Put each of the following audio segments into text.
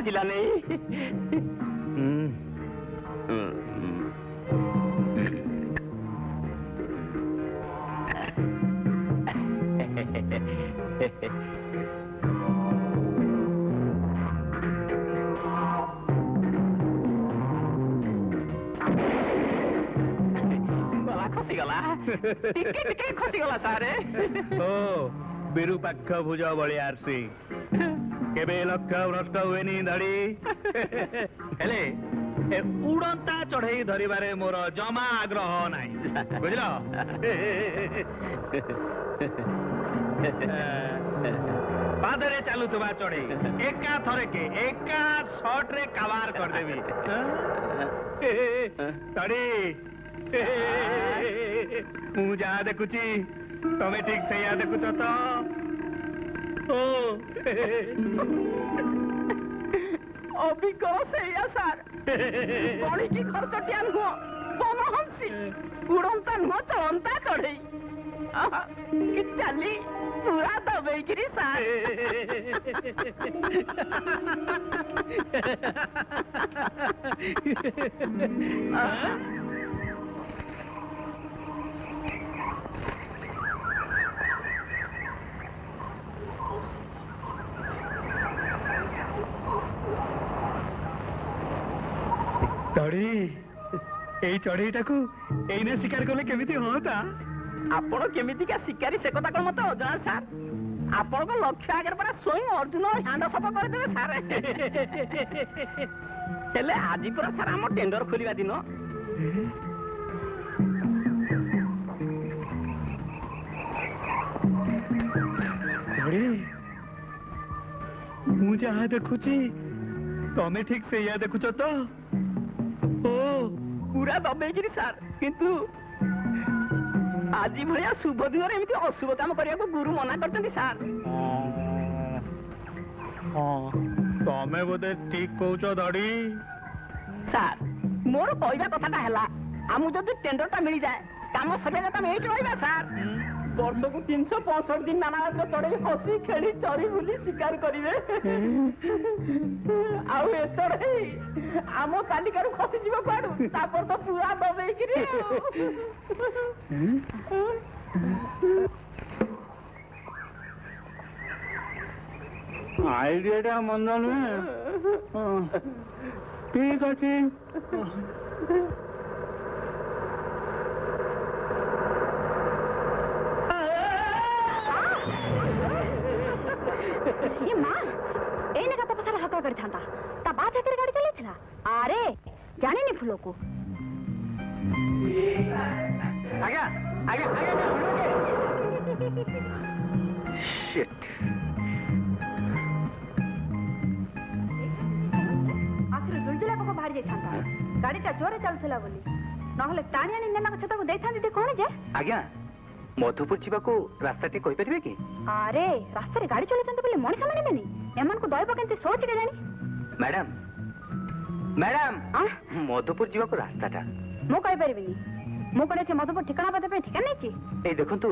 बाजिला नहीं। गला खसीगला टिके खसीगला सारे। ओ विरूपाक्ष भुज बड़ी आरसी केबे लक्ष्य भ्रष्ट हुए नी धड़ी हेले ए उड़ंता चढ़ई धरिबारे मोर जमा आग्रह नाही बुझल। पादरे चालू तुबा चढ़ई एका थरे के एका शॉट रे कवर कर देबी तड़ी मु जा देखुची तमे ठीक से या देखुच तो ओ अभिज्ञ से या सार बड़ी की खर्चटिया नुह बनहंसी उड़ंता नुह चलंता चढ़ई कि चली पूरा दबेगिरी सार। चढ़ईटा को एने शिकार कले केमिति होता आपण केमितिका शिकारी से कथा कोन मते अजना सार आपण को लक्ष्य आगर पर स्वयं अर्जुन हांड सप कर देबे सार। हेले आजि पर सार हम टेंडर खोलिबा दिन मु जहा देखुची तमे ठीक से या देखुच तो ओ पूरा दबेगिरी सार किंतु आज भाया शुभ दिन एमती अशुभ काम करने को गुरु मना करते सार। तमे बोधे ठीक कहूच दड़ी सार मोर कहवा कथाटा है आमु जदि टेंडर टा मिल जाए काम सरिया जाता हम एठी रहबा सार। वर्ष को 365 दिन नाना चढ़ई हसी खेली चरी बुली शिकार करिवे आउ ए चढ़ई आम तालिकार खसी जीव कुआडू तापर तो पूरा दबेइकिरी आइडियाटा मंद नुहे ठीक अच्छे ये मां एने का पसारा हका कर थांता ता बात है तेरे गाड़ी चले थला अरे जाने नहीं फूलों को आगे आगे आगे शिट आखिर जुलजुला को बाहर जे थांता गाड़ी ता जोरे चलथला बोली नहले टाणिया निंदा ना छता को देई थांती कोन जे आज्ञा मधुपुर जीवा को रास्ता टे कहि परिबे की अरे रास्ता रे गाड़ी चलैछन बोले मणि सामने बेनी एमन को दयब केनते सोच के जानी मैडम मैडम मधुपुर जीवा को रास्ता टा मो कहि परिबिनी मो कोने से मधुपुर ठिकाना पते पे ठिकाना नेची ए देखंतु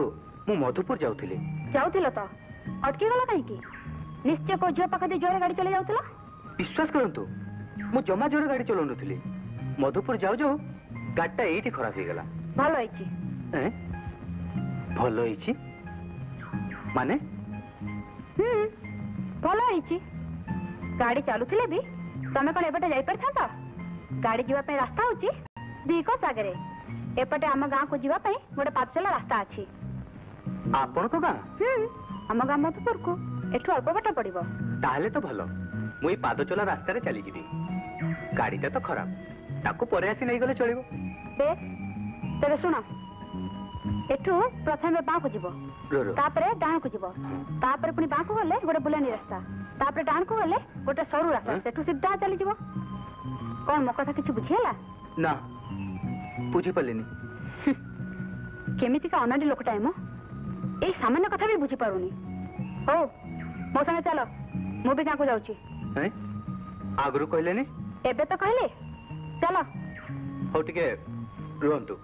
मु मधुपुर जाउथिले तो अटकी गला काहे की निश्चय को जो पाखा दे जोरे गाड़ी चले जाउतला विश्वास करंतु मु जमा जोरे गाड़ी चलोनुथिले मधुपुर जाउ जाउ गाड़टा एठी खराब हे गेला भालो आइची भलो होईची माने भलो होईची गाड़ी चालुथिले भी तमे कोन एपटे जाई परथांता गाड़ी जीवा पे रास्ता होची दीको सागरे एपटे हम गां को जीवा पे गोटे पाचला रास्ता अछि आपण को गां हम गां मधुपुर को एठो अल्प बाटा पड़िबो ताहले तो भलो मुई पादचला रास्ता रे चली जीवी गाड़ीटा तो खराब ताको परे आसी नै गले चलिबो बे तेरे सुना एठो प्रथमे बां को जीवो तापरे डाण को जीवो तापरे पुनी बां को गले गोटे बुलानी रास्ता तापरे डाण को गले गोटे सरू रास्ता सेठू सीधा चली जीवो कोन मो कथा किछि बुझियला ना बुझी पल्लेनी केमिति का अनाडी लोकटा एमो ए सामान्य कथा भी बुझी पारुनी हो मो संगे चलो मु भी गां को जाउची हैं आगरु कहलेनी एबे तो कहले चलो हो टिके रुहंतु